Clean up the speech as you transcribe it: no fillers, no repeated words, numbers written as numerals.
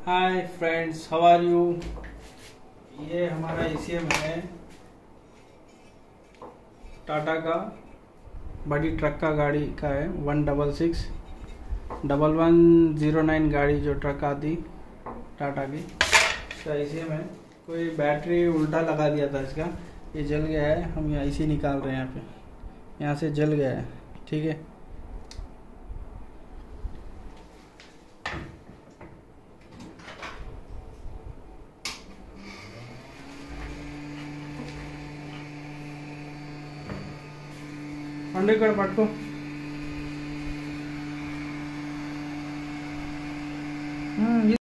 Hi friends, how are you. ये हमारा ECM है टाटा का, बड़ी ट्रक का गाड़ी का है। 166-1109 गाड़ी जो ट्रक आती टाटा की, इसका ईसीएम है। कोई बैटरी उल्टा लगा दिया था इसका, ये जल गया है। हम यहाँ इसी निकाल रहे हैं, यहाँ से जल गया है। ठीक है, अंडे कर पटको।